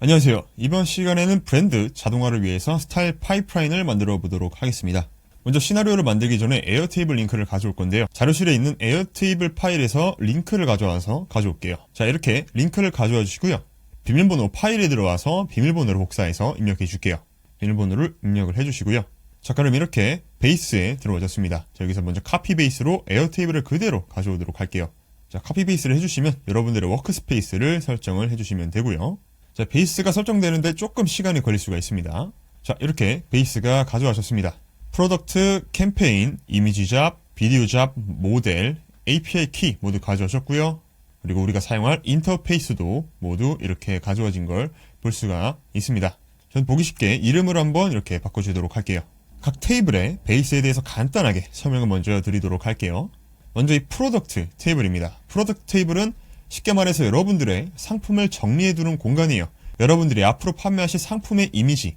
안녕하세요. 이번 시간에는 브랜드 자동화를 위해서 스타일 파이프라인을 만들어 보도록 하겠습니다. 먼저 시나리오를 만들기 전에 에어테이블 링크를 가져올 건데요. 자료실에 있는 에어테이블 파일에서 링크를 가져와서 가져올게요. 자, 이렇게 링크를 가져와 주시고요. 비밀번호 파일에 들어와서 비밀번호를 복사해서 입력해 줄게요. 비밀번호를 입력을 해 주시고요. 자, 그럼 이렇게 베이스에 들어와졌습니다. 자, 여기서 먼저 카피 베이스로 에어테이블을 그대로 가져오도록 할게요. 자, 카피 베이스를 해주시면 여러분들의 워크스페이스를 설정을 해주시면 되고요. 자, 베이스가 설정되는데 조금 시간이 걸릴 수가 있습니다. 자, 이렇게 베이스가 가져와졌습니다. 프로덕트, 캠페인, 이미지 잡, 비디오 잡, 모델, API 키 모두 가져오셨고요. 그리고 우리가 사용할 인터페이스도 모두 이렇게 가져와진 걸 볼 수가 있습니다. 전 보기 쉽게 이름을 한번 이렇게 바꿔주도록 할게요. 각 테이블의 베이스에 대해서 간단하게 설명을 먼저 드리도록 할게요. 먼저 이 프로덕트 테이블입니다. 프로덕트 테이블은 쉽게 말해서 여러분들의 상품을 정리해두는 공간이에요. 여러분들이 앞으로 판매하실 상품의 이미지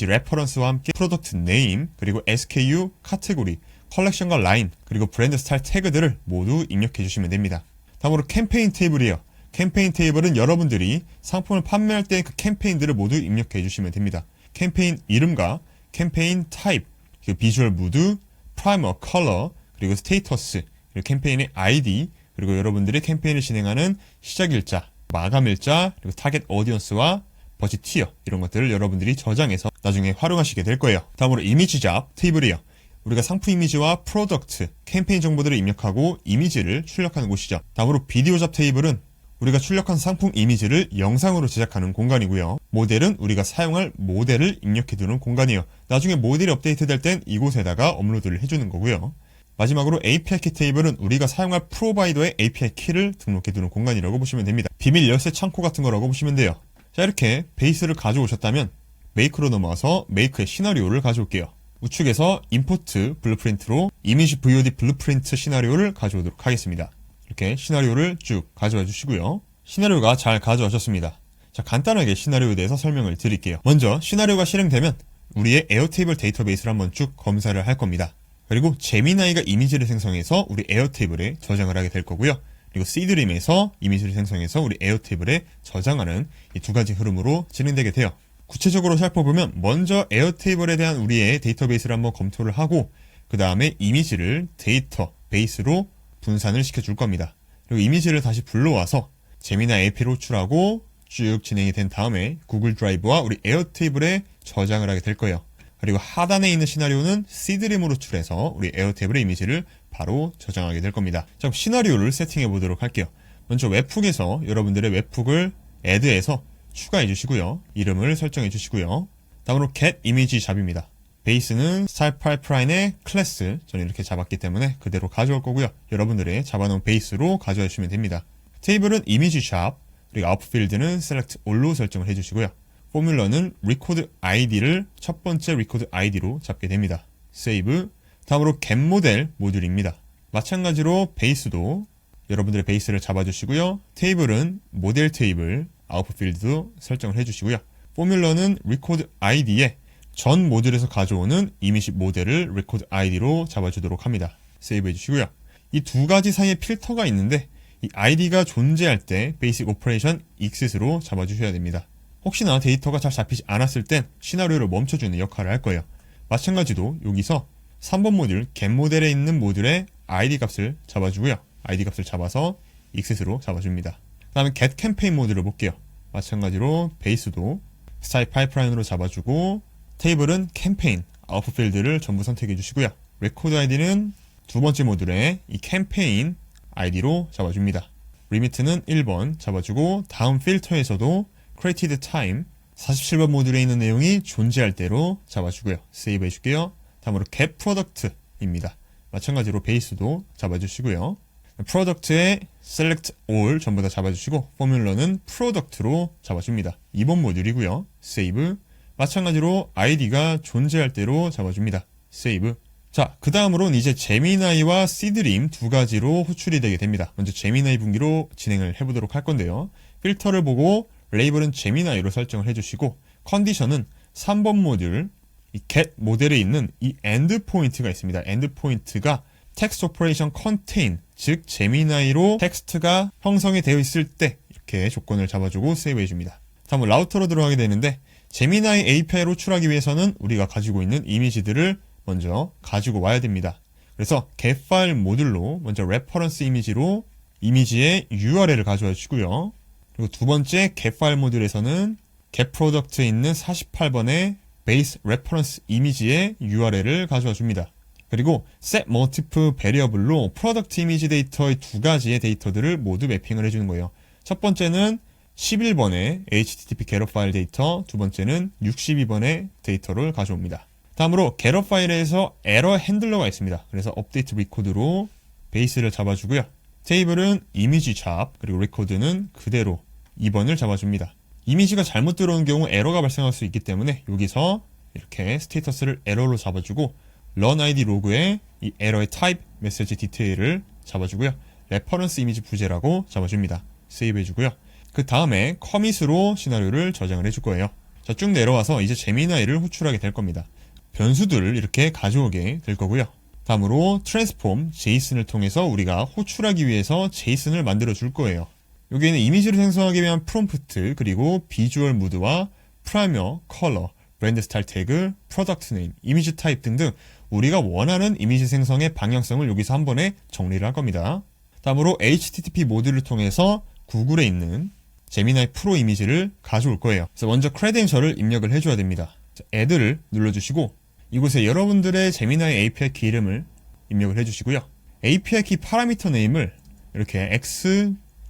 레퍼런스와 함께 프로덕트 네임, 그리고 SKU, 카테고리, 컬렉션과 라인, 그리고 브랜드 스타일 태그들을 모두 입력해 주시면 됩니다. 다음으로 캠페인 테이블이에요. 캠페인 테이블은 여러분들이 상품을 판매할 때 그 캠페인들을 모두 입력해 주시면 됩니다. 캠페인 이름과 캠페인 타입, 그리고 비주얼 무드, 프라이머, 컬러, 그리고 스테이터스, 그리고 캠페인의 아이디, 그리고 여러분들이 캠페인을 진행하는 시작일자, 마감일자, 그리고 타겟 오디언스와 버짓 티어, 이런 것들을 여러분들이 저장해서 나중에 활용하시게 될 거예요. 다음으로 이미지 잡 테이블이에요. 우리가 상품 이미지와 프로덕트, 캠페인 정보들을 입력하고 이미지를 출력하는 곳이죠. 다음으로 비디오 잡 테이블은 우리가 출력한 상품 이미지를 영상으로 제작하는 공간이고요. 모델은 우리가 사용할 모델을 입력해두는 공간이에요. 나중에 모델이 업데이트될 땐 이곳에다가 업로드를 해주는 거고요. 마지막으로 API 키 테이블은 우리가 사용할 프로바이더의 API 키를 등록해두는 공간이라고 보시면 됩니다. 비밀 열쇠 창고 같은 거라고 보시면 돼요. 자, 이렇게 베이스를 가져오셨다면 메이크로 넘어와서 메이크의 시나리오를 가져올게요. 우측에서 임포트 블루프린트로 이미지 VOD 블루프린트 시나리오를 가져오도록 하겠습니다. 이렇게 시나리오를 쭉 가져와 주시고요. 시나리오가 잘 가져오셨습니다. 자, 간단하게 시나리오에 대해서 설명을 드릴게요. 먼저 시나리오가 실행되면 우리의 에어테이블 데이터베이스를 한번 쭉 검사를 할 겁니다. 그리고 제미나이가 이미지를 생성해서 우리 에어테이블에 저장을 하게 될 거고요. 그리고 시드림에서 이미지를 생성해서 우리 에어테이블에 저장하는 이 두 가지 흐름으로 진행되게 돼요. 구체적으로 살펴보면 먼저 에어테이블에 대한 우리의 데이터베이스를 한번 검토를 하고 그 다음에 이미지를 데이터베이스로 분산을 시켜줄 겁니다. 그리고 이미지를 다시 불러와서 제미나이 API로 호출하고 쭉 진행이 된 다음에 구글 드라이브와 우리 에어테이블에 저장을 하게 될 거예요. 그리고 하단에 있는 시나리오는 시드림으로 출해서 우리 에어테이블의 이미지를 바로 저장하게 될 겁니다. 자, 그럼 시나리오를 세팅해 보도록 할게요. 먼저 웹훅에서 여러분들의 웹훅을 add해서 추가해 주시고요. 이름을 설정해 주시고요. 다음으로 get image 잡입니다. 베이스는 스타일 파이프라인의 클래스, 저는 이렇게 잡았기 때문에 그대로 가져올 거고요. 여러분들의 잡아놓은 베이스로 가져와 주시면 됩니다. 테이블은 이미지 잡, 그리고 아웃풋 필드는 select all로 설정을 해주시고요. 포뮬러는 record id를 첫 번째 record id로 잡게 됩니다. save. 다음으로 get 모델 모듈입니다. 마찬가지로 베이스도 여러분들의 베이스를 잡아주시고요. 테이블은 모델 테이블, 아웃풋 필드도 설정을 해주시고요. 포뮬러는 record id에 전 모듈에서 가져오는 이미지 모델을 record id로 잡아주도록 합니다. 세이브 해주시고요. 이 두 가지 사이에 필터가 있는데 이 id가 존재할 때 basic operation exit으로 잡아주셔야 됩니다. 혹시나 데이터가 잘 잡히지 않았을 땐 시나리오를 멈춰주는 역할을 할 거예요. 마찬가지로 여기서 3번 모듈 get 모델에 있는 모듈의 id 값을 잡아주고요. id 값을 잡아서 exit으로 잡아줍니다. 그 다음에 get campaign 모듈을 볼게요. 마찬가지로 베이스도 스타일 파이프라인으로 잡아주고 테이블은 캠페인, 아웃풋 필드를 전부 선택해 주시고요. 레코드 아이디는 두 번째 모듈에 이 캠페인 아이디로 잡아줍니다. 리미트는 1번 잡아주고 다음 필터에서도 created time 47번 모듈에 있는 내용이 존재할 때로 잡아주고요. 세이브 해줄게요. 다음으로 get product입니다. 마찬가지로 베이스도 잡아주시고요. 프로덕트에 select all 전부 다 잡아주시고 포뮬러는 프로덕트로 잡아줍니다. 2번 모듈이고요. 세이브. 마찬가지로 id가 존재할 때로 잡아줍니다. 세이브. 자, 그 다음으로는 이제 제미나이와 시드림 두 가지로 호출이 되게 됩니다. 먼저 제미나이 분기로 진행을 해보도록 할 건데요. 필터를 보고 레이블은 제미나이로 설정을 해주시고 컨디션은 3번 모듈 이 get 모델에 있는 이 end 포인트가 있습니다. end 포인트가 text operation contain 즉 제미나이로 텍스트가 형성이 되어 있을 때 이렇게 조건을 잡아주고 세이브 해줍니다. 다음은 라우터로 들어가게 되는데 제미나이 API를 호출하기 위해서는 우리가 가지고 있는 이미지들을 먼저 가지고 와야 됩니다. 그래서 get 파일 모듈로 먼저 레퍼런스 이미지로 이미지의 URL을 가져와 주고요. 그리고 두 번째 get 파일 모듈에서는 get product에 있는 48번의 base reference 이미지의 URL을 가져와 줍니다. 그리고 set multiple variable로 product 이미지 데이터의 두 가지의 데이터들을 모두 매핑을 해주는 거예요. 첫 번째는 11번의 HTTP getter 파일 데이터, 두 번째는 62번의 데이터를 가져옵니다. 다음으로 getter 파일에서 에러 핸들러가 있습니다. 그래서 update record로 베이스를 잡아주고요. 테이블은 이미지 잡, 그리고 record는 그대로 2번을 잡아줍니다. 이미지가 잘못 들어온 경우 에러가 발생할 수 있기 때문에 여기서 이렇게 스테이터스를 에러로 잡아주고 run id 로그에 이 에러의 타입 메시지 디테일을 잡아주고요. 레퍼런스 이미지 부재라고 잡아줍니다. 세이브 해주고요. 그 다음에 커밋으로 시나리오를 저장을 해줄 거예요. 자, 쭉 내려와서 이제 제미나이를 호출하게 될 겁니다. 변수들을 이렇게 가져오게 될 거고요. 다음으로 트랜스폼 JSON을 통해서 우리가 호출하기 위해서 JSON을 만들어 줄 거예요. 여기에는 이미지를 생성하기 위한 프롬프트, 그리고 비주얼 무드와 프라이머, 컬러, 브랜드 스타일 태그, 프로덕트 네임, 이미지 타입 등등 우리가 원하는 이미지 생성의 방향성을 여기서 한 번에 정리를 할 겁니다. 다음으로 HTTP 모듈을 통해서 구글에 있는 제미나이 프로 이미지를 가져올 거예요. 그래서 먼저 크레덴셜을 입력을 해줘야 됩니다. add를 눌러주시고 이곳에 여러분들의 제미나이 API 키 이름을 입력을 해주시고요. API 키 파라미터 네임을 이렇게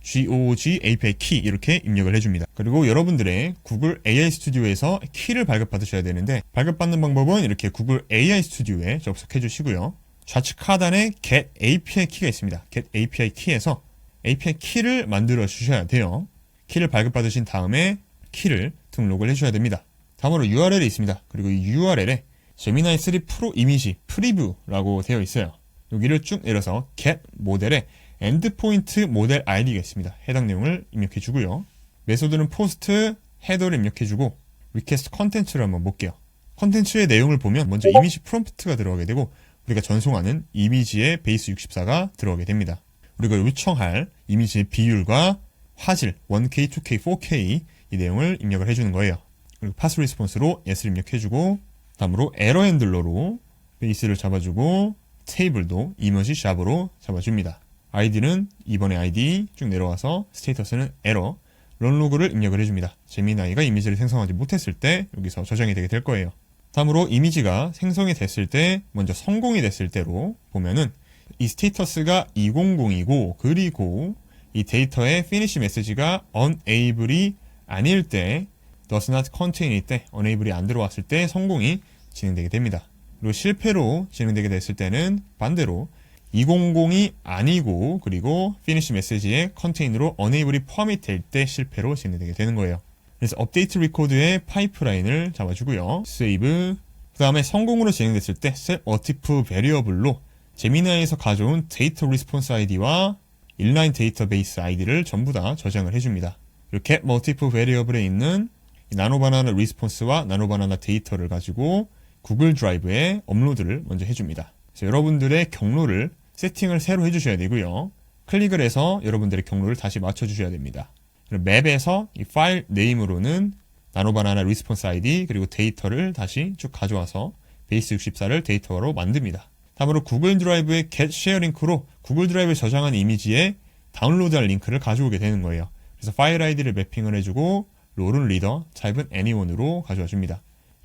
XGOG API 키 이렇게 입력을 해줍니다. 그리고 여러분들의 구글 AI 스튜디오에서 키를 발급받으셔야 되는데 발급받는 방법은 이렇게 구글 AI 스튜디오에 접속해 주시고요. 좌측 하단에 get API 키가 있습니다. get API 키에서 API 키를 만들어 주셔야 돼요. 키를 발급받으신 다음에 키를 등록을 해주셔야 됩니다. 다음으로 URL이 있습니다. 그리고 이 URL에 제미나이 3 프로 이미지 프리뷰라고 되어 있어요. 여기를 쭉 내려서 get 모델에 엔드포인트 모델 아이디가 있습니다. 해당 내용을 입력해 주고요. 메소드는 포스트, 헤더를 입력해 주고 리퀘스트 컨텐츠를 한번 볼게요. 컨텐츠의 내용을 보면 먼저 이미지 프롬프트가 들어가게 되고 우리가 전송하는 이미지의 베이스 64가 들어가게 됩니다. 우리가 요청할 이미지의 비율과 화질, 1K, 2K, 4K 이 내용을 입력을 해주는 거예요. 그리고 파스 리스폰스로 yes를 입력해주고 다음으로 에러 핸들러로 베이스를 잡아주고 테이블도 이미지 샵으로 잡아줍니다. 아이디는 2번의 아이디 쭉 내려와서 스테이터스는 에러, 런로그를 입력을 해줍니다. 제미나이가 이미지를 생성하지 못했을 때 여기서 저장이 되게 될 거예요. 다음으로 이미지가 생성이 됐을 때 먼저 성공이 됐을 때로 보면은 이 스테이터스가 200이고 그리고 이 데이터의 finish 메시지가 unable이 아닐 때 does not contain일 때 unable이 안 들어왔을 때 성공이 진행되게 됩니다. 그리고 실패로 진행되게 됐을 때는 반대로 200이 아니고 그리고 finish 메시지에 contain으로 unable이 포함이 될 때 실패로 진행되게 되는 거예요. 그래서 update record의 파이프라인을 잡아주고요. save 그 다음에 성공으로 진행됐을 때 set multiple variable로 제미나이에서 가져온 데이터 리스폰스 아이디와 인라인 데이터베이스 아이디를 전부 다 저장을 해줍니다. 그리고 get multiple variable에 있는 나노바나나 리스폰스와 나노바나나 데이터를 가지고 구글 드라이브에 업로드를 먼저 해줍니다. 그래서 여러분들의 경로를 세팅을 새로 해주셔야 되고요. 클릭을 해서 여러분들의 경로를 다시 맞춰주셔야 됩니다. 그리고 맵에서 이 파일 네임으로는 나노바나나 리스폰스 아이디 그리고 데이터를 다시 쭉 가져와서 베이스 64를 데이터로 만듭니다. 다음으로 구글 드라이브의 get share 링크로 구글 드라이브에 저장한 이미지에 다운로드할 링크를 가져오게 되는 거예요. 그래서 파일 아이디를 매핑을 해주고 롤은 리더, 타입은 anyone으로 가져와 줍니다.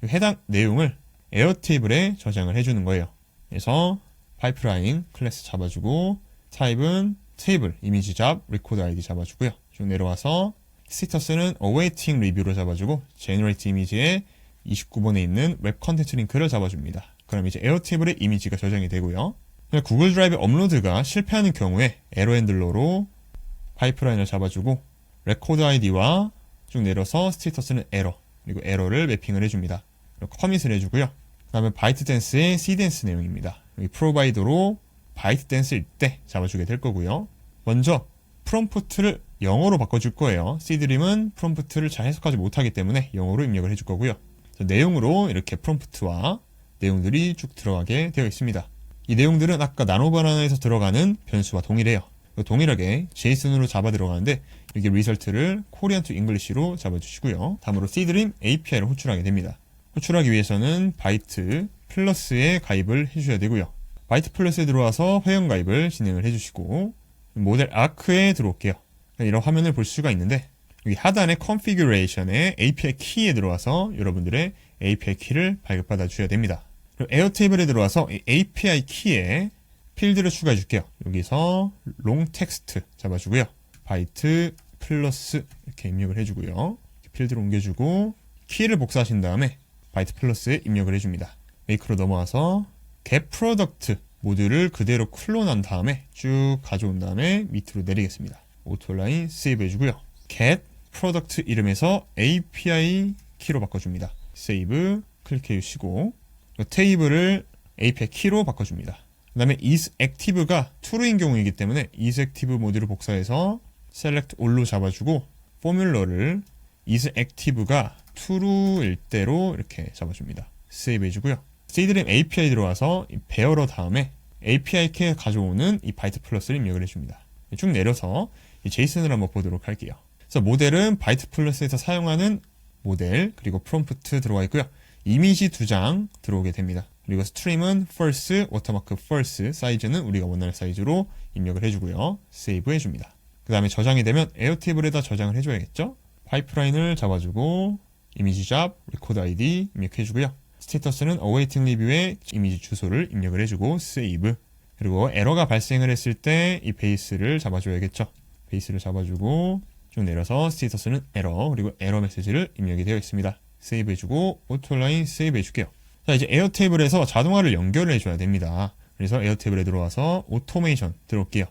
해당 내용을 에어테이블에 저장을 해주는 거예요. 그래서 파이프라인 클래스 잡아주고 타입은 테이블, 이미지 잡, 리코드 아이디 잡아주고요. 쭉 내려와서 스테이터스는 awaiting review로 잡아주고 generate 이미지에 29번에 있는 웹 컨텐츠 링크를 잡아줍니다. 그럼 이제 에어테이블에 이미지가 저장이 되고요. 구글 드라이브 업로드가 실패하는 경우에 에러 핸들러로 파이프라인을 잡아주고 레코드 아이디와 쭉 내려서 스테이터스는 에러 그리고 에러를 매핑을 해줍니다. 그리고 커밋을 해주고요. 그 다음에 바이트댄스의 c댄스 내용입니다. 여기 프로바이더로 바이트댄스일 때 잡아주게 될 거고요. 먼저 프롬프트를 영어로 바꿔줄 거예요. C드림은 프롬프트를 잘 해석하지 못하기 때문에 영어로 입력을 해줄 거고요. 내용으로 이렇게 프롬프트와 내용들이 쭉 들어가게 되어 있습니다. 이 내용들은 아까 나노바나나에서 들어가는 변수와 동일해요. 동일하게 JSON으로 잡아 들어가는데 이렇게 리설트를 코리안 투 잉글리시로 잡아주시고요. 다음으로 C드림 API를 호출하게 됩니다. 호출하기 위해서는 바이트 플러스에 가입을 해주셔야 되고요. 바이트 플러스에 들어와서 회원 가입을 진행을 해주시고 모델 아크에 들어올게요. 이런 화면을 볼 수가 있는데 여기 하단의 configuration의 API 키에 들어와서 여러분들의 API 키를 발급받아 주셔야 됩니다. 그리고 에어테이블에 들어와서 이 API 키에 필드를 추가해 줄게요. 여기서 long text 잡아주고요. 바이트 플러스 이렇게 입력을 해주고요. 필드를 옮겨주고 키를 복사하신 다음에 바이트 플러스에 입력을 해줍니다. 메이크로 넘어와서 get product 모듈을 그대로 클론한 다음에 쭉 가져온 다음에 밑으로 내리겠습니다. 오토라인 세이브 해주고요. get product 이름에서 API 키로 바꿔줍니다. 세이브 클릭해 주시고 테이블을 API 키로 바꿔줍니다. 그 다음에 is active가 true인 경우이기 때문에 is active 모듈을 복사해서 select all로 잡아주고 포뮬러를 is active가 true일 대로 이렇게 잡아줍니다. 세이브 해주고요. C드림 API 들어와서 이 bearer 다음에 API 키에 가져오는 이 바이트 플러스를 입력을 해줍니다. 쭉 내려서 이 제이슨을 한번 보도록 할게요. 그래서 모델은 바이트 플러스에서 사용하는 모델 그리고 프롬프트 들어와 있고요. 이미지 2장 들어오게 됩니다. 그리고 스트림은 first, 워터마크 first, 사이즈는 우리가 원하는 사이즈로 입력을 해주고요. 세이브 해줍니다. 그 다음에 저장이 되면 에어테이블에다 저장을 해줘야겠죠. 파이프라인을 잡아주고 이미지 잡, 레코드 아이디 입력해주고요. 스테이터스는 awaiting review에 이미지 주소를 입력을 해주고 세이브. 그리고 에러가 발생을 했을 때 이 베이스를 잡아줘야겠죠. 베이스를 잡아주고 쭉 내려서 스테이터스는 에러 그리고 에러 메시지를 입력이 되어 있습니다. 세이브 해주고 오토라인 세이브 해줄게요. 자, 이제 에어테이블에서 자동화를 연결을 해줘야 됩니다. 그래서 에어테이블에 들어와서 오토메이션 들어올게요.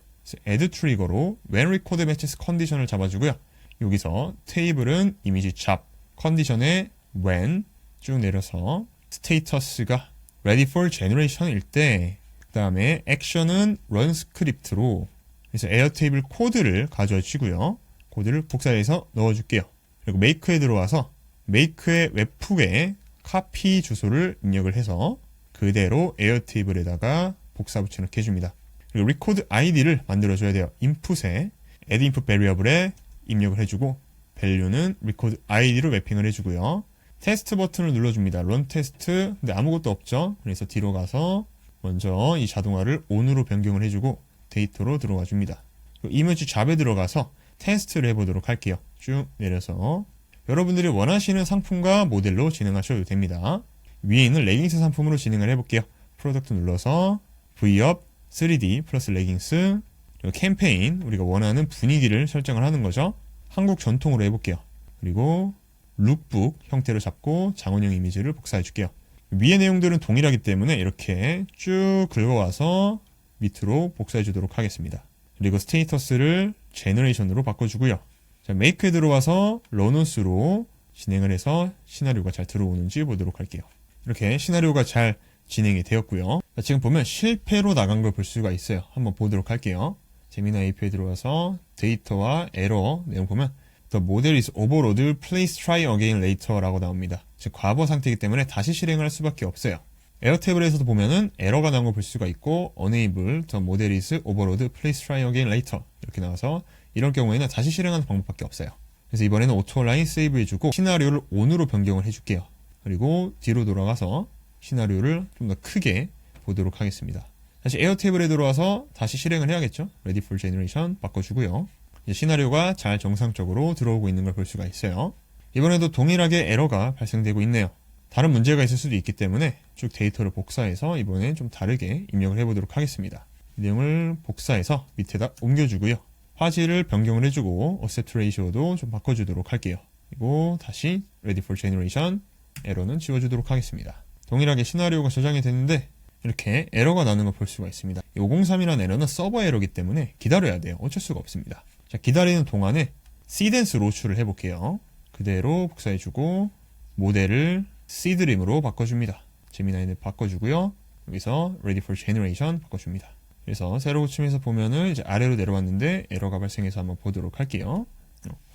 add 트리거로 when record matches 컨디션을 잡아주고요. 여기서 테이블은 이미지 잡, 컨디션에 when 쭉 내려서 스테이터스가 ready for generation일 때, 그 다음에 액션은 run 스크립트로, 그래서 에어테이블 코드를 가져와 주시고요. 코드를 복사해서 넣어줄게요. 그리고 make에 들어와서 make의 웹북에 카피 주소를 입력을 해서 그대로 에어테이블에다가 복사 붙여넣기 해줍니다. 그리고 record id를 만들어줘야 돼요. input에 add input variable에 입력을 해주고 value는 record id로 매핑을 해주고요. 테스트 버튼을 눌러줍니다. run 테스트. 근데 아무것도 없죠. 그래서 뒤로 가서 먼저 이 자동화를 on으로 변경을 해주고 데이터로 들어와 줍니다. 이미지 잡에 들어가서 테스트를 해보도록 할게요. 쭉 내려서 여러분들이 원하시는 상품과 모델로 진행하셔도 됩니다. 위에 있는 레깅스 상품으로 진행을 해볼게요. 프로덕트 눌러서 V업 3D 플러스 레깅스 그리고 캠페인 우리가 원하는 분위기를 설정을 하는 거죠. 한국 전통으로 해볼게요. 그리고 룩북 형태로 잡고 장원영 이미지를 복사해 줄게요. 위의 내용들은 동일하기 때문에 이렇게 쭉 긁어와서 밑으로 복사해 주도록 하겠습니다. 그리고 스테이터스를 제너레이션으로 바꿔주고요. 자, 메이크에 들어와서 러너스로 진행을 해서 시나리오가 잘 들어오는지 보도록 할게요. 이렇게 시나리오가 잘 진행이 되었고요. 자, 지금 보면 실패로 나간 걸 볼 수가 있어요. 한번 보도록 할게요. 제미나 API에 들어와서 데이터와 에러 내용 보면 The model is overloaded, please try again later 라고 나옵니다. 즉 과거 상태이기 때문에 다시 실행을 할 수밖에 없어요. 에어테이블에서도 보면은 에러가 나온 걸 볼 수가 있고 Unable, the model is overloaded, please try again later 이렇게 나와서 이런 경우에는 다시 실행하는 방법밖에 없어요. 그래서 이번에는 오토라인 세이브 해주고 시나리오를 ON으로 변경을 해줄게요. 그리고 뒤로 돌아가서 시나리오를 좀 더 크게 보도록 하겠습니다. 다시 에어테이블에 들어와서 다시 실행을 해야겠죠. Ready for Generation 바꿔주고요. 이제 시나리오가 잘 정상적으로 들어오고 있는 걸 볼 수가 있어요. 이번에도 동일하게 에러가 발생되고 있네요. 다른 문제가 있을 수도 있기 때문에 쭉 데이터를 복사해서 이번엔 좀 다르게 입력을 해보도록 하겠습니다. 내용을 복사해서 밑에다 옮겨주고요. 화질을 변경을 해주고 어셉트 레이시오도 좀 바꿔주도록 할게요. 그리고 다시 Ready for Generation 에러는 지워주도록 하겠습니다. 동일하게 시나리오가 저장이 됐는데 이렇게 에러가 나는 걸 볼 수가 있습니다. 503이라는 에러는 서버 에러이기 때문에 기다려야 돼요. 어쩔 수가 없습니다. 자, 기다리는 동안에 C댄스 로추를 해볼게요. 그대로 복사해주고 모델을 C드림으로 바꿔줍니다. 제미나이를 바꿔주고요. 여기서 Ready for Generation 바꿔줍니다. 그래서 세로 고침에서 보면은 이제 아래로 내려왔는데 에러가 발생해서 한번 보도록 할게요.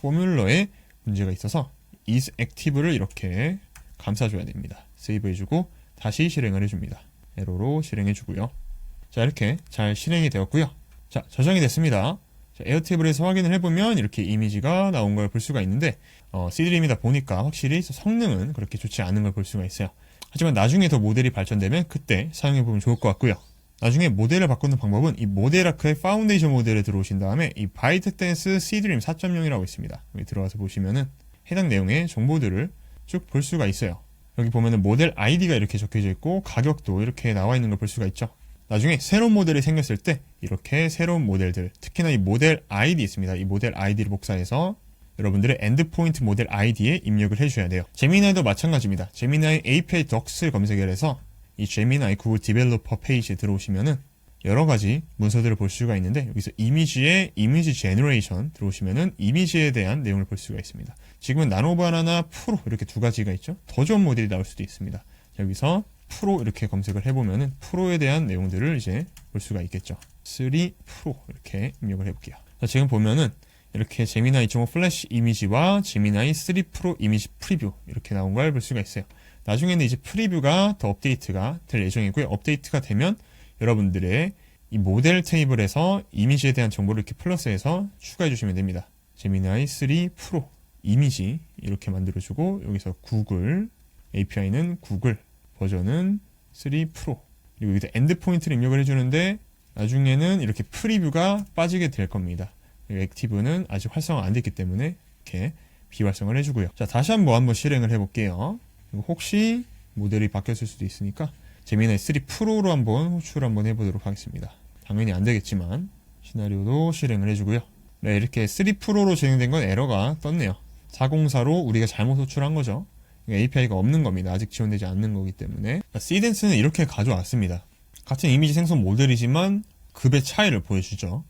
포뮬러에 문제가 있어서 is active를 이렇게 감싸줘야 됩니다. 세이브 해주고 다시 실행을 해줍니다. 에러로 실행해주고요. 자, 이렇게 잘 실행이 되었고요. 자, 저장이 됐습니다. 자, 에어테이블에서 확인을 해보면 이렇게 이미지가 나온 걸 볼 수가 있는데 C드림이다 보니까 확실히 성능은 그렇게 좋지 않은 걸 볼 수가 있어요. 하지만 나중에 더 모델이 발전되면 그때 사용해보면 좋을 것 같고요. 나중에 모델을 바꾸는 방법은 이 모델아크의 파운데이션 모델에 들어오신 다음에 이 바이트댄스 C드림 4.0이라고 있습니다. 여기 들어와서 보시면은 해당 내용의 정보들을 쭉 볼 수가 있어요. 여기 보면은 모델 아이디가 이렇게 적혀져 있고 가격도 이렇게 나와 있는 걸 볼 수가 있죠. 나중에 새로운 모델이 생겼을 때 이렇게 새로운 모델들, 특히나 이 모델 아이디 있습니다. 이 모델 아이디를 복사해서 여러분들의 엔드포인트 모델 아이디에 입력을 해주셔야 돼요. 제미나이도 마찬가지입니다. 제미나이 API 덕스 검색을 해서 이 제미나이 구글 디벨로퍼 페이지에 들어오시면은 여러 가지 문서들을 볼 수가 있는데 여기서 이미지에 이미지 제너레이션 들어오시면은 이미지에 대한 내용을 볼 수가 있습니다. 지금은 나노바나나 프로 이렇게 두 가지가 있죠. 더 좋은 모델이 나올 수도 있습니다. 여기서 프로 이렇게 검색을 해보면은 프로에 대한 내용들을 이제 볼 수가 있겠죠. 3 프로 이렇게 입력을 해볼게요. 자, 지금 보면은 이렇게 제미나이 2.5 플래시 이미지와 제미나이 3 프로 이미지 프리뷰 이렇게 나온 걸 볼 수가 있어요. 나중에는 이제 프리뷰가 더 업데이트가 될 예정이고요. 업데이트가 되면 여러분들의 이 모델 테이블에서 이미지에 대한 정보를 이렇게 플러스해서 추가해 주시면 됩니다. 제미나이 3 프로 이미지 이렇게 만들어주고 여기서 구글 API는 구글 버전은 3 프로 그리고 여기다 엔드포인트를 입력을 해주는데 나중에는 이렇게 프리뷰가 빠지게 될 겁니다. 액티브는 아직 활성화 안 됐기 때문에 이렇게 비활성화를 해주고요. 자, 다시 한번 실행을 해볼게요. 혹시 모델이 바뀌었을 수도 있으니까 제미나이 3 프로로 한번 호출을 한번 해보도록 하겠습니다. 당연히 안 되겠지만 시나리오도 실행을 해주고요. 네, 이렇게 3 프로로 진행된 건 에러가 떴네요. 404로 우리가 잘못 호출한 거죠. API가 없는 겁니다. 아직 지원되지 않는 거기 때문에. C댄스는 이렇게 가져왔습니다. 같은 이미지 생성 모델이지만 급의 차이를 보여주죠.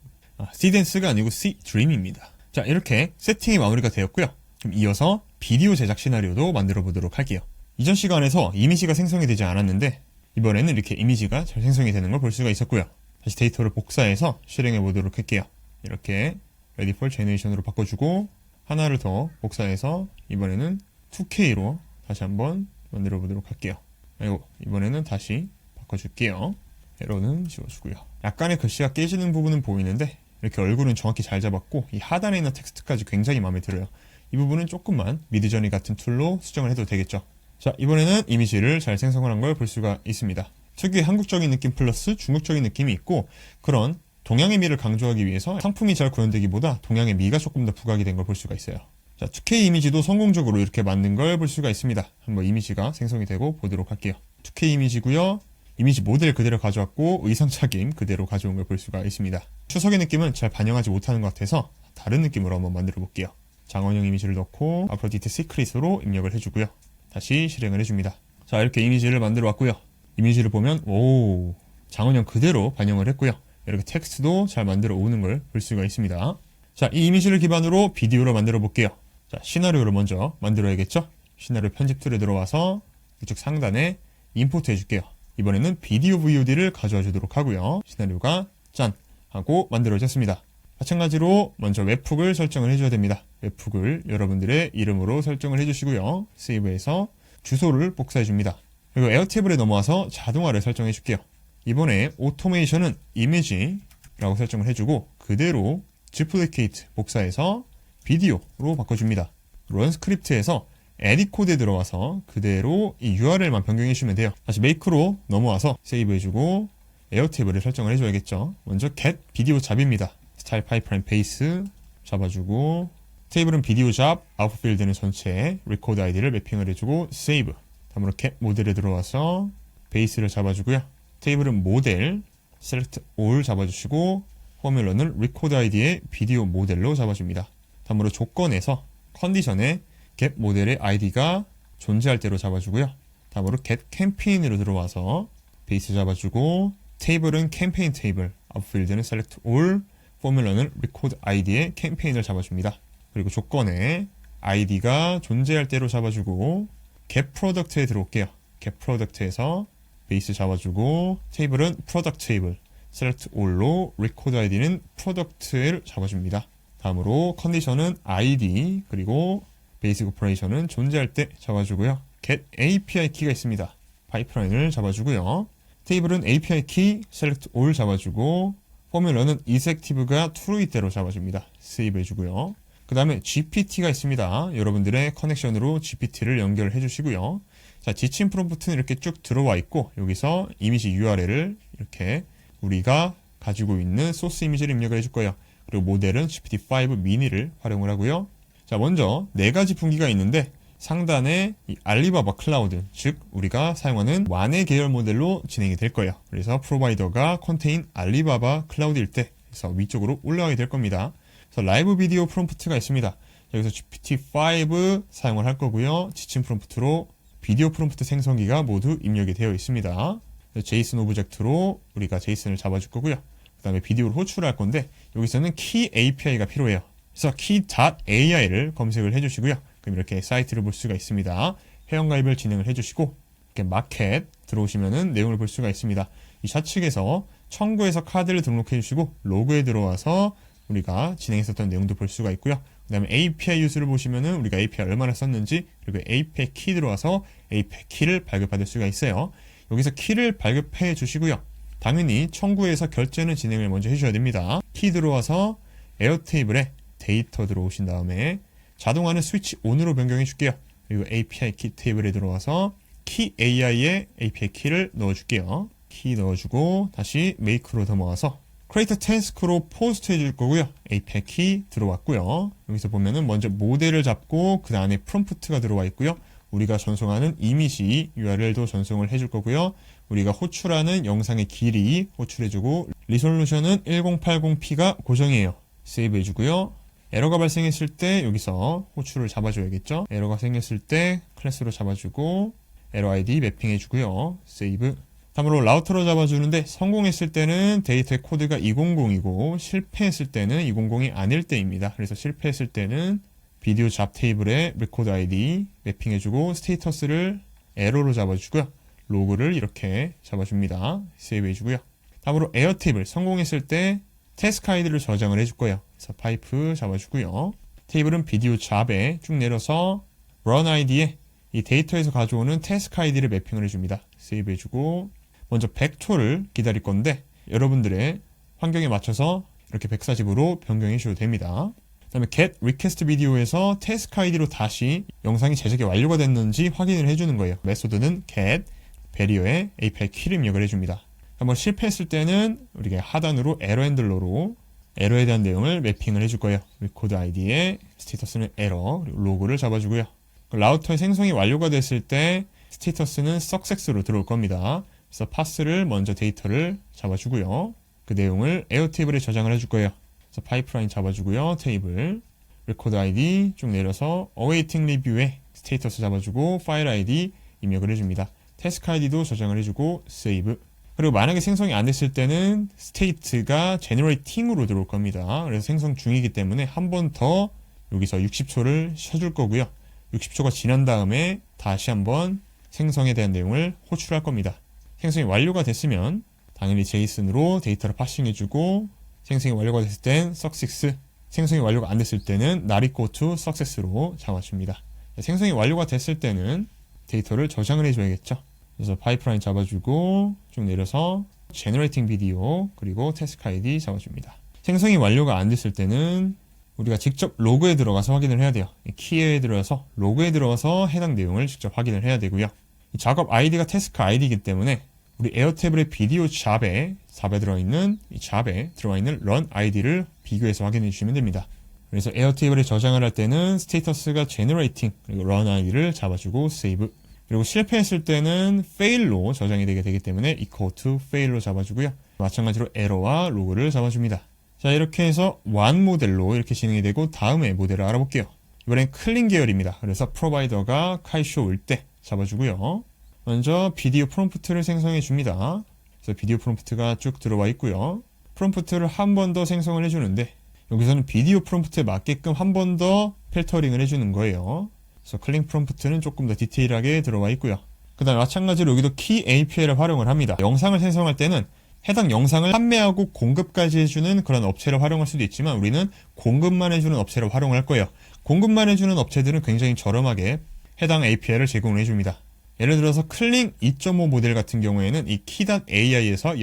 C댄스가 아니고 C드림입니다. 자, 이렇게 세팅이 마무리가 되었고요. 그럼 이어서 비디오 제작 시나리오도 만들어 보도록 할게요. 이전 시간에서 이미지가 생성이 되지 않았는데 이번에는 이렇게 이미지가 잘 생성이 되는 걸 볼 수가 있었고요. 다시 데이터를 복사해서 실행해 보도록 할게요. 이렇게 Ready for Generation으로 바꿔주고 하나를 더 복사해서 이번에는 2K로 다시 한번 만들어 보도록 할게요. 그리고 이번에는 다시 바꿔줄게요. 에러는 지워주고요. 약간의 글씨가 깨지는 부분은 보이는데 이렇게 얼굴은 정확히 잘 잡았고 이 하단에 있는 텍스트까지 굉장히 마음에 들어요. 이 부분은 조금만 미드저니 같은 툴로 수정을 해도 되겠죠. 자, 이번에는 이미지를 잘 생성을 한 걸 볼 수가 있습니다. 특유의 한국적인 느낌 플러스 중국적인 느낌이 있고 그런 동양의 미를 강조하기 위해서 상품이 잘 구현되기보다 동양의 미가 조금 더 부각이 된 걸 볼 수가 있어요. 자, 2K 이미지도 성공적으로 이렇게 만든 걸 볼 수가 있습니다. 한번 이미지가 생성이 되고 보도록 할게요. 2K 이미지고요. 이미지 모델 그대로 가져왔고 의상 착임 그대로 가져온 걸 볼 수가 있습니다. 추석의 느낌은 잘 반영하지 못하는 것 같아서 다른 느낌으로 한번 만들어 볼게요. 장원영 이미지를 넣고 아프로디테 시크릿으로 입력을 해주고요. 다시 실행을 해줍니다. 자, 이렇게 이미지를 만들어 왔고요. 이미지를 보면 오, 장원영 그대로 반영을 했고요. 이렇게 텍스트도 잘 만들어 오는 걸 볼 수가 있습니다. 자, 이 이미지를 기반으로 비디오로 만들어 볼게요. 자, 시나리오를 먼저 만들어야겠죠? 시나리오 편집 툴에 들어와서 이쪽 상단에 임포트 해줄게요. 이번에는 비디오 VOD를 가져와 주도록 하고요. 시나리오가 짠! 하고 만들어졌습니다. 마찬가지로 먼저 웹훅을 설정을 해줘야 됩니다. 웹훅을 여러분들의 이름으로 설정을 해주시고요. 세이브해서 주소를 복사해줍니다. 그리고 에어테이블에 넘어와서 자동화를 설정해줄게요. 이번에 오토메이션은 이미지라고 설정을 해주고 그대로 duplicate복사해서 비디오로 바꿔줍니다. 런 스크립트에서 에딧 코드에 들어와서 그대로 이 URL만 변경해주시면 돼요. 다시 메이크로 넘어와서 세이브해주고 에어테이블을 설정을 해줘야겠죠. 먼저 get 비디오 잡입니다. 스타일 파이프라인 베이스 잡아주고 테이블은 비디오 잡, 아웃풋 필드는 전체 record id를 매핑을 해주고 세이브. 다음으로 get 모델에 들어와서 베이스를 잡아주고요. 테이블은 모델, select all 잡아주시고 포뮬러는 record id의 비디오 모델로 잡아줍니다. 다음으로 조건에서 컨디션에 get 모델의 id가 존재할 대로 잡아주고요. 다음으로 get 캠페인으로 들어와서 베이스 잡아주고 테이블은 캠페인 테이블, 아웃필드는 select all, 포뮬러는 record id의 캠페인을 잡아줍니다. 그리고 조건에 id가 존재할 대로 잡아주고 get product에 들어올게요. get product에서 베이스 잡아주고 테이블은 product table, select all로 record id는 product를 잡아줍니다. 다음으로 컨디션은 id 그리고 베이직 오퍼레이션은 존재할 때 잡아주고요. get API 키가 있습니다. 파이프라인을 잡아주고요. 테이블은 API 키 select all 잡아주고 포뮬러는 isActive가 true 이대로 잡아줍니다. 세이브 해주고요. 그 다음에 GPT가 있습니다. 여러분들의 커넥션으로 GPT를 연결을 해주시고요. 자, 지침 프롬프트는 이렇게 쭉 들어와 있고 여기서 이미지 URL을 이렇게 우리가 가지고 있는 소스 이미지를 입력을 해줄 거예요. 그리고 모델은 GPT-5 미니를 활용을 하고요. 자, 먼저 4가지 분기가 있는데 상단에 이 알리바바 클라우드, 즉 우리가 사용하는 완의 계열 모델로 진행이 될 거예요. 그래서 프로바이더가 컨테인 알리바바 클라우드일 때 그래서 위쪽으로 올라가게 될 겁니다. 그래서 라이브 비디오 프롬프트가 있습니다. 여기서 GPT-5 사용을 할 거고요. 지침 프롬프트로 비디오 프롬프트 생성기가 모두 입력이 되어 있습니다. 제이슨 오브젝트로 우리가 제이슨을 잡아줄 거고요. 그 다음에 비디오를 호출할 건데 여기서는 키 API가 필요해요. 그래서 key.ai를 검색을 해주시고요. 그럼 이렇게 사이트를 볼 수가 있습니다. 회원가입을 진행을 해주시고 이렇게 마켓 들어오시면은 내용을 볼 수가 있습니다. 이 좌측에서 청구해서 카드를 등록해 주시고 로그에 들어와서 우리가 진행했었던 내용도 볼 수가 있고요. 그 다음에 API 유수를 보시면은 우리가 API 얼마나 썼는지 그리고 API 키 들어와서 API 키를 발급받을 수가 있어요. 여기서 키를 발급해 주시고요. 당연히 청구해서 결제는 진행을 먼저 해주셔야 됩니다. 키 들어와서 에어테이블에 데이터 들어오신 다음에 자동화는 스위치 ON으로 변경해 줄게요. 그리고 API 키 테이블에 들어와서 키 AI에 API 키를 넣어 줄게요. 키 넣어주고 다시 make로 넘어와서 create task로 포스트 해줄 거고요. API 키 들어왔고요. 여기서 보면은 먼저 모델을 잡고 그 안에 프롬프트가 들어와 있고요. 우리가 전송하는 이미지 URL도 전송을 해줄 거고요. 우리가 호출하는 영상의 길이 호출해주고 리솔루션은 1080p가 고정이에요. 세이브 해주고요. 에러가 발생했을 때 여기서 호출을 잡아줘야겠죠. 에러가 생겼을 때 클래스로 잡아주고 에러 아이디 매핑해주고요. 세이브. 다음으로 라우터로 잡아주는데 성공했을 때는 데이터의 코드가 200이고 실패했을 때는 200이 아닐 때입니다. 그래서 실패했을 때는 비디오 잡 테이블에 레코드 아이디 매핑해주고 스테이터스를 에러로 잡아주고요. 로그를 이렇게 잡아줍니다. 세이브 해주고요. 다음으로 에어 테이블 성공했을 때 태스크 아이디를 저장을 해줄 거예요. 그래서 파이프 잡아주고요. 테이블은 비디오 잡에 쭉 내려서 run 아이디에 이 데이터에서 가져오는 태스크 아이디를 매핑을 해줍니다. 세이브 해주고 먼저 100초를 기다릴 건데 여러분들의 환경에 맞춰서 이렇게 140으로 변경해 주셔도 됩니다. 그 다음에 get request video에서 태스크 아이디로 다시 영상이 제작이 완료가 됐는지 확인을 해주는 거예요. 메소드는 get 배리어에 API 키를 입력을 해줍니다. 한번 실패했을 때는 우리가 하단으로 에러 핸들러로 에러에 대한 내용을 매핑을 해줄 거예요. record 아이디에 스테이터스는 에러, 그리고 로그를 잡아주고요. 라우터의 생성이 완료가 됐을 때 스테이터스는 success로 들어올 겁니다. 그래서 파스를 먼저 데이터를 잡아주고요. 그 내용을 에어 테이블에 저장을 해줄 거예요. 그래서 파이프라인 잡아주고요. 테이블, record 아이디 쭉 내려서 awaiting review에 스테이터스 잡아주고 파일 아이디 입력을 해줍니다. 태스크 아이디도 저장을 해주고 세이브. 그리고 만약에 생성이 안 됐을 때는 state가 generating으로 들어올 겁니다. 그래서 생성 중이기 때문에 한 번 더 여기서 60초를 쉬어줄 거고요. 60초가 지난 다음에 다시 한번 생성에 대한 내용을 호출할 겁니다. 생성이 완료가 됐으면 당연히 제이슨으로 데이터를 파싱해주고 생성이 완료가 됐을 땐 success, 생성이 완료가 안 됐을 때는 not equal to success로 잡아줍니다. 생성이 완료가 됐을 때는 데이터를 저장을 해줘야겠죠. 그래서 파이프라인 잡아주고 쭉 내려서 generating video 그리고 task ID 잡아줍니다. 생성이 완료가 안 됐을 때는 우리가 직접 로그에 들어가서 확인을 해야 돼요. 키에 들어가서 로그에 들어가서 해당 내용을 직접 확인을 해야 되고요. 이 작업 아이디가 태스크 아이디이기 때문에 우리 에어테이블의 비디오 잡에 들어있는 이 잡에 들어와 있는 run 아이디를 비교해서 확인해 주시면 됩니다. 그래서 에어테이블에 저장을 할 때는 스테이터스가 generating 그리고 run 아이디를 잡아주고 save. 그리고 실패했을 때는 fail로 저장이 되기 때문에 equal to fail로 잡아주고요. 마찬가지로 에러와 로그를 잡아줍니다. 자, 이렇게 해서 완 모델로 이렇게 진행이 되고 다음에 모델을 알아볼게요. 이번엔 클린 계열입니다. 그래서 프로바이더가 카이쇼일 때 잡아주고요. 먼저 비디오 프롬프트를 생성해 줍니다. 그래서 비디오 프롬프트가 쭉 들어와 있고요. 프롬프트를 한 번 더 생성을 해주는데 여기서는 비디오 프롬프트에 맞게끔 한 번 더 필터링을 해주는 거예요. 그래서 클린 프롬프트는 조금 더 디테일하게 들어와 있고요. 그 다음에 마찬가지로 여기도 키 API를 활용을 합니다. 영상을 생성할 때는 해당 영상을 판매하고 공급까지 해주는 그런 업체를 활용할 수도 있지만 우리는 공급만 해주는 업체를 활용할 거예요. 공급만 해주는 업체들은 굉장히 저렴하게 해당 API를 제공을 해줍니다. 예를 들어서 클링 2.5 모델 같은 경우에는 이 key.ai에서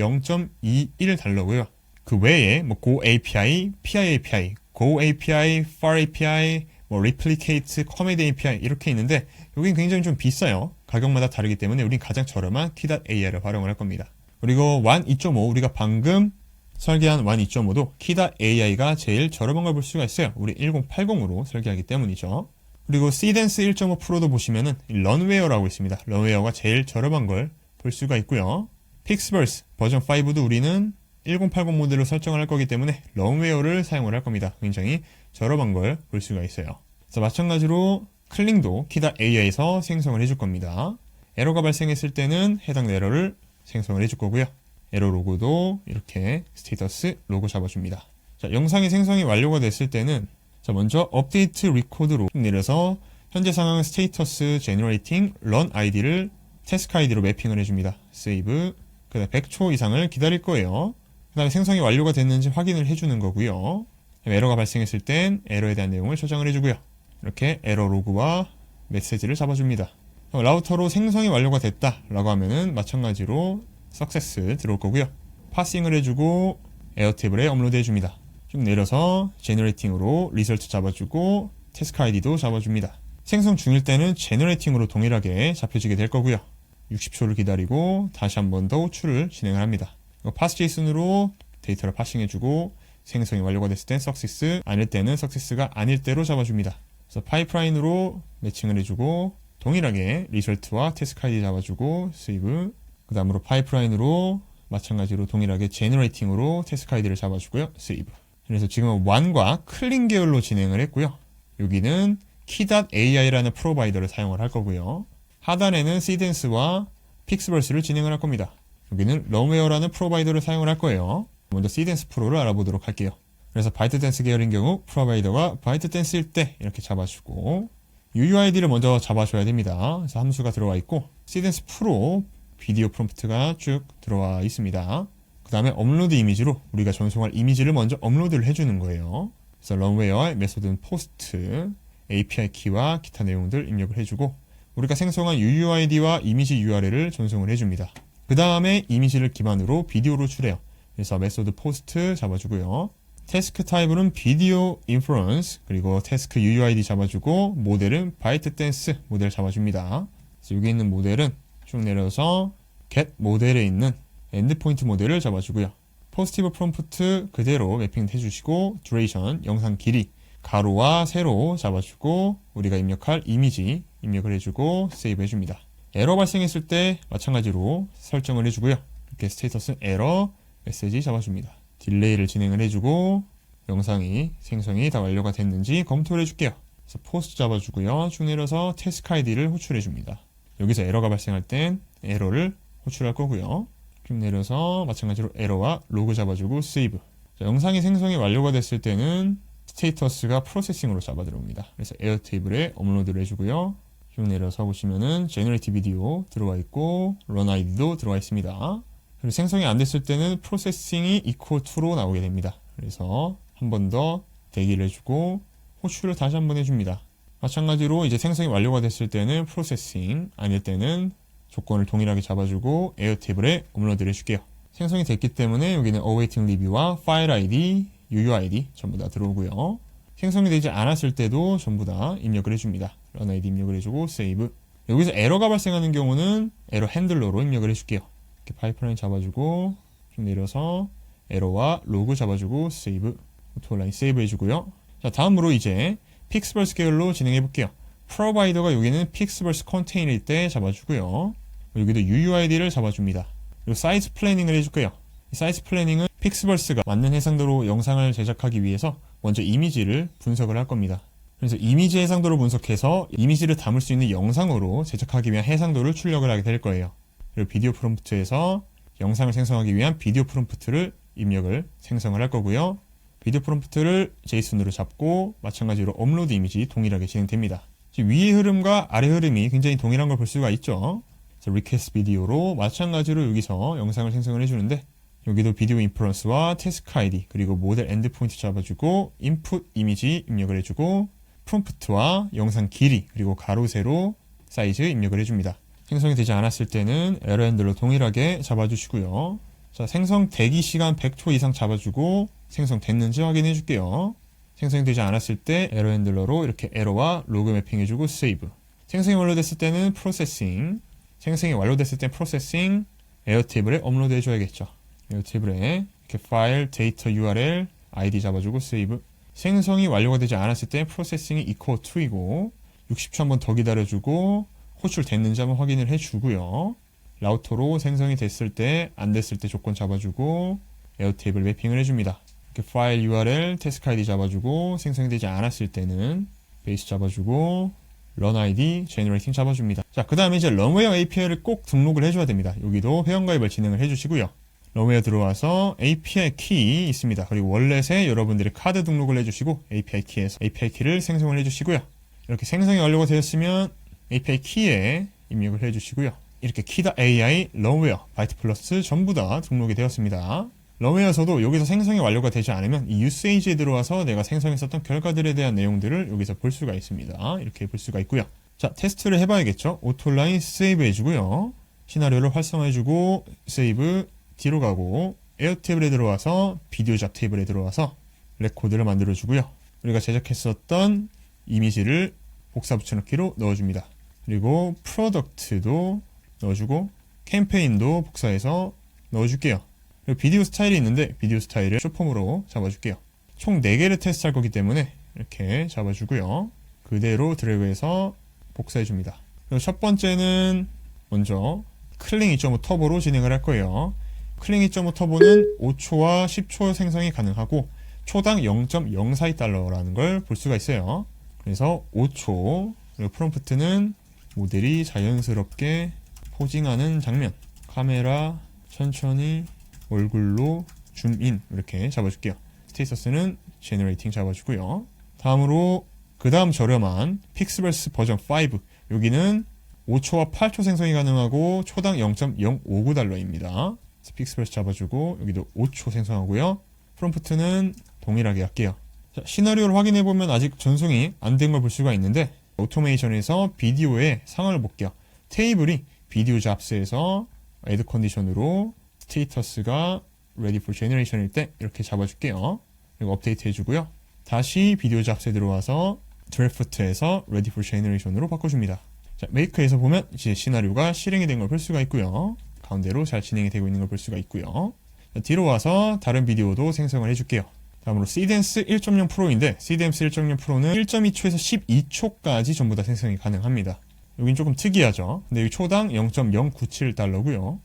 0.21달러고요. 그 외에 뭐 Go API, PI API, Go API, Far API, 뭐 Replicate, Command API 이렇게 있는데 여긴 굉장히 좀 비싸요. 가격마다 다르기 때문에 우린 가장 저렴한 Key.ai를 활용을 할 겁니다. 그리고 WAN 2.5 우리가 방금 설계한 WAN 2.5도 Key.ai가 제일 저렴한 걸 볼 수가 있어요. 우리 1080으로 설계하기 때문이죠. 그리고 Cdance 1.5 프로도 보시면은 런웨어라고 있습니다. 런웨어가 제일 저렴한 걸 볼 수가 있고요. 픽스버스 버전 5도 우리는 1080 모델로 설정을 할 거기 때문에 런웨어를 사용을 할 겁니다. 굉장히 저렴한 걸 볼 수가 있어요. 그래서 마찬가지로 클링도 Key.ai에서 생성을 해줄 겁니다. 에러가 발생했을 때는 해당 에러를 생성을 해줄 거고요. 에러 로고도 이렇게 스테이터스 로고 잡아줍니다. 자, 영상의 생성이 완료가 됐을 때는 자, 먼저 업데이트 리코드로 내려서 현재 상황 스테이터스 제너레이팅 런 아이디를 태스크 아이디로 매핑을 해줍니다. 세이브. 그 다음에 100초 이상을 기다릴 거예요. 그 다음에 생성이 완료가 됐는지 확인을 해주는 거고요. 에러가 발생했을 땐 에러에 대한 내용을 저장을 해주고요. 이렇게 에러 로그와 메시지를 잡아줍니다. 라우터로 생성이 완료가 됐다 라고 하면은 마찬가지로 석세스 들어올 거고요. 파싱을 해주고 에어테이블에 업로드 해줍니다. 쭉 내려서 제너레이팅으로 리설트 잡아주고 태스크 아이디도 잡아줍니다. 생성 중일 때는 제너레이팅으로 동일하게 잡혀지게 될 거고요. 60초를 기다리고 다시 한 번 더 호출을 진행을 합니다. 파스JSON으로 데이터를 파싱해주고 생성이 완료가 됐을 땐 석세스, 아닐 때는 석세스가 아닐 때로 잡아줍니다. 그래서 파이프라인으로 매칭을 해주고 동일하게 리설트와 태스크 아이디 잡아주고 세이브. 그 다음으로 파이프라인으로 마찬가지로 동일하게 제너레이팅으로 태스크 아이디를 잡아주고요. 세이브. 그래서 지금은 WAN과 클린 계열로 진행을 했고요. 여기는 Key.ai라는 프로바이더를 사용을 할 거고요. 하단에는 Cdance와 픽스버스를 진행을 할 겁니다. 여기는 런웨어라는 프로바이더를 사용을 할 거예요. 먼저 Cdance 프로를 알아보도록 할게요. 그래서 바이트댄스 계열인 경우 프로바이더가 바이트댄스일 때 이렇게 잡아주고 UUID를 먼저 잡아줘야 됩니다. 그래서 함수가 들어와 있고 Cdance 프로 비디오 프롬프트가 쭉 들어와 있습니다. 그 다음에 업로드 이미지로 우리가 전송할 이미지를 먼저 업로드를 해주는 거예요. 그래서 런웨어의 메소드는 포스트, API 키와 기타 내용들 입력을 해주고 우리가 생성한 UUID와 이미지 URL을 전송을 해줍니다. 그 다음에 이미지를 기반으로 비디오로 출해요. 그래서 메소드 포스트 잡아주고요. 태스크 타입은 비디오 인프런스 그리고 태스크 UUID 잡아주고 모델은 바이트댄스 모델 잡아줍니다. 그래서 여기 있는 모델은 쭉 내려서 get 모델에 있는 엔드포인트 모델을 잡아주고요. 포지티브 프롬프트 그대로 매핑 해주시고 duration 영상 길이 가로와 세로 잡아주고 우리가 입력할 이미지 입력을 해주고 세이브 해줍니다. 에러 발생했을 때 마찬가지로 설정을 해주고요. 이렇게 스테이터스 에러 메시지 잡아줍니다. 딜레이를 진행을 해주고 영상이 생성이 다 완료가 됐는지 검토를 해줄게요. 그래서 포스트 잡아주고요. 쭉 내려서 태스크 아이디를 호출해줍니다. 여기서 에러가 발생할 땐 에러를 호출할 거고요. 쭉 내려서 마찬가지로 에러와 로그 잡아주고 세이브. 자, 영상이 생성이 완료가 됐을 때는 스테이터스가 프로세싱으로 잡아 들어옵니다. 그래서 에어테이블에 업로드를 해주고요. 쭉 내려서 보시면은 제너레이티 비디오 들어와 있고 런 아이디도 들어와 있습니다. 그리고 생성이 안 됐을 때는 프로세싱이 equal to로 나오게 됩니다. 그래서 한 번 더 대기를 해주고 호출을 다시 한 번 해줍니다. 마찬가지로 이제 생성이 완료가 됐을 때는 프로세싱 아닐 때는 조건을 동일하게 잡아주고 에어테이블에 업로드를 해줄게요. 생성이 됐기 때문에 여기는 awaiting review와 파일 ID, UUID 전부 다 들어오고요. 생성이 되지 않았을 때도 전부 다 입력을 해줍니다. run ID 입력을 해주고 세이브. 여기서 에러가 발생하는 경우는 에러 핸들러로 입력을 해줄게요. 이렇게 파이프라인 잡아주고 좀 내려서 에러와 로그 잡아주고 세이브. 오토라인 세이브 해주고요. 자, 다음으로 이제 픽스버스 계열로 진행해 볼게요. 프로바이더가 여기는 픽스버스 컨테이너일 때 잡아주고요. 여기도 UUID를 잡아줍니다. 그리고 사이즈 플래닝을 해줄게요. 사이즈 플래닝은 픽스버스가 맞는 해상도로 영상을 제작하기 위해서 먼저 이미지를 분석을 할 겁니다. 그래서 이미지 해상도를 분석해서 이미지를 담을 수 있는 영상으로 제작하기 위한 해상도를 출력을 하게 될 거예요. 그리고 비디오 프롬프트에서 영상을 생성하기 위한 비디오 프롬프트를 입력을 생성을 할 거고요. 비디오 프롬프트를 JSON으로 잡고 마찬가지로 업로드 이미지 동일하게 진행됩니다. 위의 흐름과 아래 흐름이 굉장히 동일한 걸 볼 수가 있죠. 그래서 request 비디오로 마찬가지로 여기서 영상을 생성을 해주는데 여기도 비디오 인프런스와 태스크 아이디 그리고 모델 엔드포인트 잡아주고 인풋 이미지 입력을 해주고 프롬프트와 영상 길이 그리고 가로 세로 사이즈 입력을 해줍니다. 생성이 되지 않았을 때는 에러 핸들로 동일하게 잡아주시고요. 자, 생성 대기 시간 100초 이상 잡아주고 생성됐는지 확인해 줄게요. 생성되지 않았을 때 에러 핸들러로 이렇게 에러와 로그 매핑해주고 세이브. 생성이 완료됐을 때는 프로세싱. 생성이 완료됐을 때 프로세싱. 에어테이블에 업로드 해줘야겠죠. 에어테이블에 이렇게 파일, 데이터 URL, ID 잡아주고 세이브. 생성이 완료가 되지 않았을 때 프로세싱이 equal to이고 60초 한번 더 기다려주고 호출됐는지 한번 확인을 해주고요. 라우터로 생성이 됐을 때, 안 됐을 때 조건 잡아주고 에어테이블 매핑을 해줍니다. 이렇게 파일 URL, 태스크 ID 잡아주고 생성이 되지 않았을 때는 베이스 잡아주고 run ID, generating 잡아줍니다. 자, 그 다음에 이제 런웨어 API를 꼭 등록을 해줘야 됩니다. 여기도 회원가입을 진행을 해주시고요. 런웨어 들어와서 API 키 있습니다. 그리고 월렛에 여러분들이 카드 등록을 해주시고 API 키에서 API 키를 생성을 해주시고요. 이렇게 생성이 완료가 되었으면 API 키에 입력을 해주시고요. 이렇게 key.ai, 런웨어, 바이트 플러스 전부 다 등록이 되었습니다. 런웨어에서도 여기서 생성이 완료가 되지 않으면 이 유세이지에 들어와서 내가 생성했었던 결과들에 대한 내용들을 여기서 볼 수가 있습니다. 이렇게 볼 수가 있고요. 자, 테스트를 해봐야겠죠. 오토라인 세이브 해주고요. 시나리오를 활성화해주고 세이브 뒤로 가고 에어테이블에 들어와서 비디오 잡 테이블에 들어와서 레코드를 만들어주고요. 우리가 제작했었던 이미지를 복사 붙여넣기로 넣어줍니다. 그리고 프로덕트도 넣어주고 캠페인도 복사해서 넣어줄게요. 그리고 비디오 스타일이 있는데 비디오 스타일을 쇼폼으로 잡아줄게요. 총 4개를 테스트할 거기 때문에 이렇게 잡아주고요. 그대로 드래그해서 복사해줍니다. 그리고 첫 번째는 먼저 클링 2.5 터보로 진행을 할 거예요. 클링 2.5 터보는 5초와 10초 생성이 가능하고 초당 0.042달러라는 걸 볼 수가 있어요. 그래서 5초, 그리고 프롬프트는 모델이 자연스럽게 포징하는 장면, 카메라 천천히 얼굴로 줌인 이렇게 잡아줄게요. 스테이터스는 제너레이팅 잡아주고요. 다음으로 그 다음 저렴한 픽스버스 버전 5, 여기는 5초와 8초 생성이 가능하고 초당 0.059달러입니다. 픽스버스 잡아주고 여기도 5초 생성하고요. 프롬프트는 동일하게 할게요. 자, 시나리오를 확인해보면 아직 전송이 안 된 걸 볼 수가 있는데 오토메이션에서 비디오의 상황을 볼게요. 테이블이 비디오 잡스에서 애드 컨디션으로 스테이터스가 ready for generation일 때 이렇게 잡아줄게요. 그리고 업데이트 해주고요. 다시 비디오 잡스에 들어와서 드래프트에서 ready for generation으로 바꿔줍니다. 자, 메이크에서 보면 이제 시나리오가 실행이 된 걸 볼 수가 있고요. 가운데로 잘 진행이 되고 있는 걸 볼 수가 있고요. 자, 뒤로 와서 다른 비디오도 생성을 해줄게요. 다음으로 시덴스 1.0 프로인데 시덴스 1.0 프로는 1.2초에서 12초까지 전부 다 생성이 가능합니다. 여긴 조금 특이하죠. 근데 여기 초당 0.097달러고요.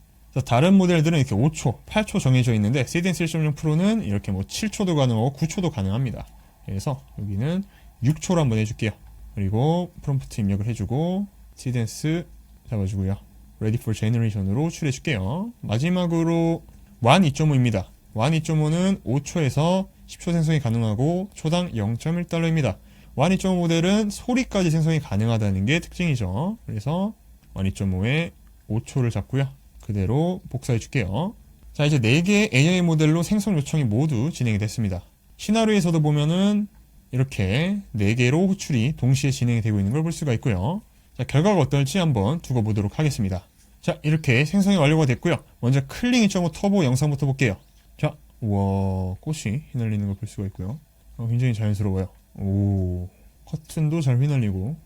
다른 모델들은 이렇게 5초, 8초 정해져 있는데 시덴스 1.0 프로는 이렇게 뭐 7초도 가능하고 9초도 가능합니다. 그래서 여기는 6초로 한번 해줄게요. 그리고 프롬프트 입력을 해주고 시덴스 잡아주고요. Ready for Generation으로 출해줄게요. 마지막으로 WAN 2.5입니다. WAN 2.5는 5초에서 10초 생성이 가능하고 초당 0.1달러입니다. WAN 2.5 모델은 소리까지 생성이 가능하다는 게 특징이죠. 그래서 WAN 2.5에 5초를 잡고요. 그대로 복사해 줄게요. 자, 이제 4개의 AI 모델로 생성 요청이 모두 진행이 됐습니다. 시나리오에서도 보면은 이렇게 4개로 호출이 동시에 진행이 되고 있는 걸 볼 수가 있고요. 자, 결과가 어떨지 한번 두고 보도록 하겠습니다. 자, 이렇게 생성이 완료가 됐고요. 먼저 클링 2.5 터보 영상부터 볼게요. 자, 우와, 꽃이 휘날리는 걸 볼 수가 있고요. 굉장히 자연스러워요. 오, 커튼도 잘 휘날리고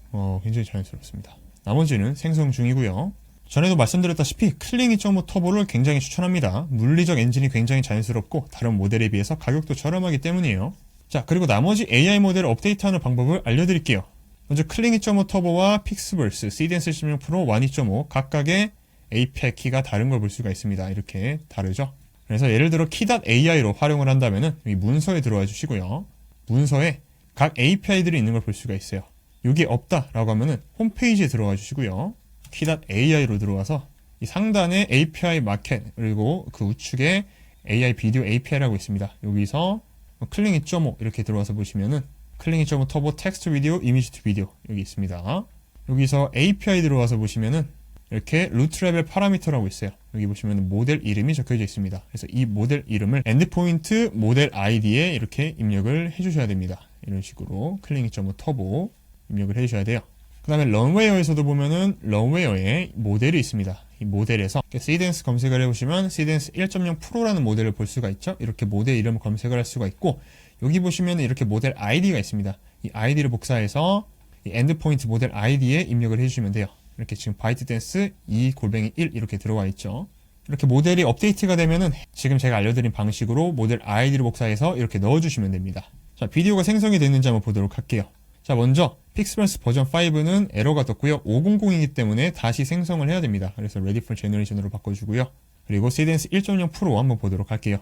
굉장히 자연스럽습니다. 나머지는 생성 중이고요. 전에도 말씀드렸다시피 클링 2.5 터보를 굉장히 추천합니다. 물리적 엔진이 굉장히 자연스럽고 다른 모델에 비해서 가격도 저렴하기 때문이에요. 자, 그리고 나머지 AI 모델을 업데이트하는 방법을 알려드릴게요. 먼저 클링 2.5 터보와 픽스버스, 시덴스 1.0 프로, WAN 2.5 각각의 API 키가 다른 걸 볼 수가 있습니다. 이렇게 다르죠? 그래서 예를 들어 key.ai로 활용을 한다면은 이 문서에 들어와 주시고요. 문서에 각 API들이 있는 걸 볼 수가 있어요. 이게 없다라고 하면은 홈페이지에 들어와 주시고요. key.ai로 들어와서 이 상단에 API 마켓 그리고 그 우측에 AI 비디오 API라고 있습니다. 여기서 클링 2.5 이렇게 들어와서 보시면은 클링 2.5 터보 텍스트 비디오, 이미지 투 비디오 여기 있습니다. 여기서 API 들어와서 보시면은 이렇게 루트 레벨 파라미터라고 있어요. 여기 보시면 모델 이름이 적혀져 있습니다. 그래서 이 모델 이름을 엔드포인트 모델 아이디에 이렇게 입력을 해주셔야 됩니다. 이런 식으로 클링 2.5 터보 입력을 해주셔야 돼요. 그 다음에 런웨어에서도 보면은 런웨어에 모델이 있습니다. 이 모델에서 시덴스 검색을 해보시면 시덴스 1.0 프로라는 모델을 볼 수가 있죠. 이렇게 모델 이름을 검색을 할 수가 있고, 여기 보시면 이렇게 모델 아이디가 있습니다. 이 아이디를 복사해서 이 엔드포인트 모델 아이디에 입력을 해주시면 돼요. 이렇게 지금 바이트댄스 2-1 이렇게 들어와 있죠. 이렇게 모델이 업데이트가 되면은 지금 제가 알려드린 방식으로 모델 아이디를 복사해서 이렇게 넣어주시면 됩니다. 자, 비디오가 생성이 됐는지 한번 보도록 할게요. 자, 먼저 픽스펄스 버전 5는 에러가 떴고요. 500이기 때문에 다시 생성을 해야 됩니다. 그래서 Ready for Generation으로 바꿔주고요. 그리고 시덴스 1.0 프로 한번 보도록 할게요.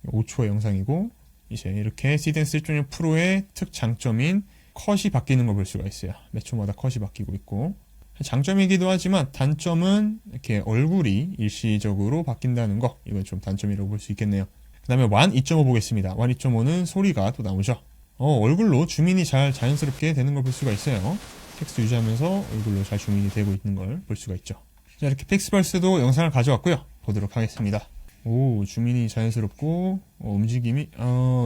5초의 영상이고, 이제 이렇게 시덴스 1.0 프로의 특장점인 컷이 바뀌는 걸 볼 수가 있어요. 몇 초마다 컷이 바뀌고 있고, 장점이기도 하지만 단점은 이렇게 얼굴이 일시적으로 바뀐다는 거, 이건 좀 단점이라고 볼 수 있겠네요. 그 다음에 WAN 2.5 보겠습니다. WAN 2.5는 소리가 또 나오죠. 얼굴로 줌인이 잘 자연스럽게 되는 걸 볼 수가 있어요. 텍스트 유지하면서 얼굴로 잘 줌인이 되고 있는 걸 볼 수가 있죠. 자, 이렇게 픽스펄스도 영상을 가져왔고요. 보도록 하겠습니다. 오, 줌인이 자연스럽고, 움직임이,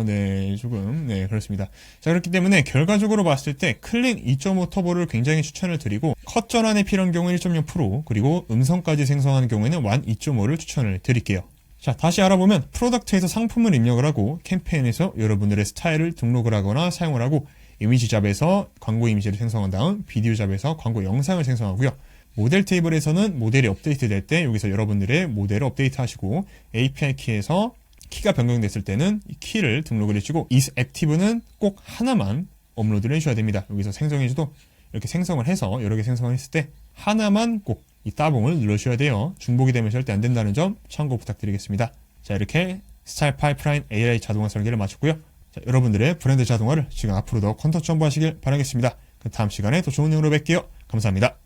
네, 조금, 네, 그렇습니다. 자, 그렇기 때문에 결과적으로 봤을 때 클린 2.5 터보를 굉장히 추천을 드리고, 컷 전환이 필요한 경우는 1.0 프로, 그리고 음성까지 생성하는 경우에는 WAN 2.5를 추천을 드릴게요. 자, 다시 알아보면 프로덕트에서 상품을 입력을 하고 캠페인에서 여러분들의 스타일을 등록을 하거나 사용을 하고 이미지 잡에서 광고 이미지를 생성한 다음 비디오 잡에서 광고 영상을 생성하고요. 모델 테이블에서는 모델이 업데이트 될 때 여기서 여러분들의 모델을 업데이트 하시고 API 키에서 키가 변경됐을 때는 이 키를 등록을 해주고 is active는 꼭 하나만 업로드를 해줘야 됩니다. 여기서 생성해줘도 이렇게 생성을 해서 여러 개 생성을 했을 때 하나만 꼭 이 따봉을 눌러주셔야 돼요. 중복이 되면 절대 안 된다는 점 참고 부탁드리겠습니다. 자, 이렇게 스타일 파이프라인 AI 자동화 설계를 마쳤고요. 자, 여러분들의 브랜드 자동화를 지금 앞으로 더 컨텐츠 정보하시길 바라겠습니다. 그 다음 시간에 더 좋은 내용으로 뵐게요. 감사합니다.